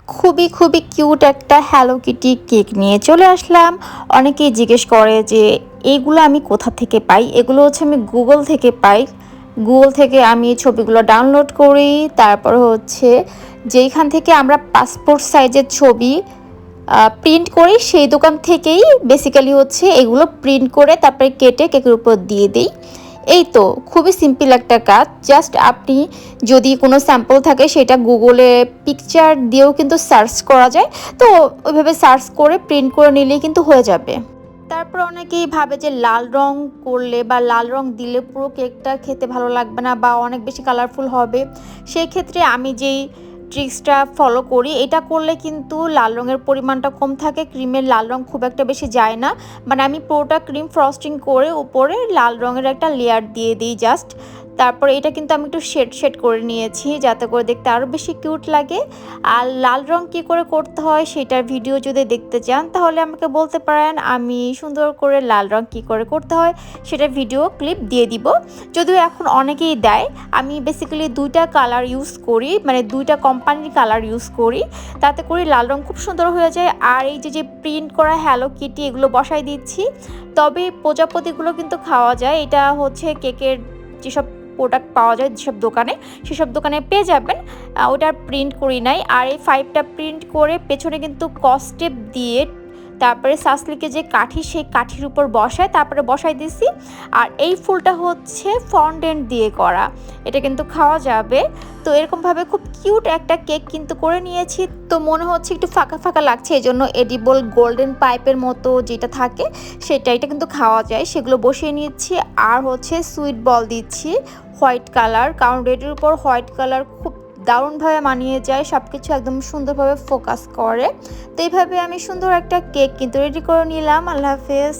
খুবই খুবই কিউট একটা হ্যালো কিটি কেক নিয়ে চলে আসলাম। অনেকেই জিজ্ঞেস করে যে এইগুলো আমি কোথা থেকে পাই। এগুলো হচ্ছে আমি গুগল থেকে পাই। গুগল থেকে আমি ছবিগুলো ডাউনলোড করি। তারপর হচ্ছে যেইখান থেকে আমরা পাসপোর্ট সাইজের ছবি প্রিন্ট করি সেই দোকান থেকেই বেসিক্যালি হচ্ছে এগুলো প্রিন্ট করে তারপরে কেটে কেকের উপর দিয়ে দিই। এই তো খুবই সিম্পল একটা কাজ। জাস্ট আপনি যদি কোনো স্যাম্পল থাকে সেটা গুগলে পিকচার দিয়েও কিন্তু সার্চ করা যায়। তো ওইভাবে সার্চ করে প্রিন্ট করে নিলেই কিন্তু হয়ে যাবে। তারপর অনেকেই ভাবে যে লাল রং করলে বা লাল রং দিলে পুরো কেকটা খেতে ভালো লাগবে না বা অনেক বেশি কালারফুল হবে। সেই ক্ষেত্রে আমি যেই ট্রিক্সটা ফলো করি, এটা করলে কিন্তু লাল রঙের পরিমাণটা কম থাকে, ক্রিমের লাল রং খুব একটা বেশি যায় না। মানে আমি পুরোটা ক্রিম ফ্রস্টিং করে উপরে লাল রঙের একটা লেয়ার দিয়ে দিই জাস্ট। তারপরে এটা কিন্তু আমি একটু শেড শেড করে নিয়েছি যাতে করে দেখতে আরও বেশি কিউট লাগে। আর লাল রং কী করে করতে হয় সেটার ভিডিও যদি দেখতে চান তাহলে আমাকে বলতে পারেন, আমি সুন্দর করে লাল রং কী করে করতে হয় সেটার ভিডিও ক্লিপ দিয়ে দিব। যদিও এখন অনেকেই দেয়, আমি বেসিক্যালি দুইটা কালার ইউজ করি, মানে দুইটা কোম্পানির কালার ইউজ করি, তাতে করে লাল রং খুব সুন্দর হয়ে যায়। আর এই যে প্রিন্ট করা হ্যালো কিটি এগুলো বসাই দিচ্ছি। তবে প্রজাপতিগুলো কিন্তু খাওয়া যায়, এটা হচ্ছে কেকের যেসব প্রোডাক্ট পাওয়া যায় যেসব দোকানে, সেসব দোকানে পেয়ে যাবেন। ওটার প্রিন্ট করি নাই। আর এই 5টা প্রিন্ট করে পেছনে কিন্তু কস্টেপ দিয়ে তারপরে সাসলিকে যে কাঠি সেই কাঠির উপর বসায় তারপরে বসাই দিছি। আর এই ফুলটা হচ্ছে ফন্ডেন্ট দিয়ে করা, এটা কিন্তু খাওয়া যাবে। তো এরকমভাবে খুব কিউট একটা কেক কিন্তু করে নিয়েছি। তো মনে হচ্ছে একটু ফাঁকা ফাঁকা লাগছে, এই জন্য এডিবল গোল্ডেন পাইপের মতো যেটা থাকে সেটা, এটা কিন্তু খাওয়া যায়, সেগুলো বসিয়ে নিচ্ছি। আর হচ্ছে সুইট বল দিচ্ছি হোয়াইট কালার, কারণ রেডের উপর হোয়াইট কালার খুব দারুণভাবে মানিয়ে যায়, সব কিছু একদম সুন্দরভাবে ফোকাস করে। তো এইভাবে আমি সুন্দর একটা কেক কিন্তু রেডি করে নিলাম। আল্লাহ হাফেজ।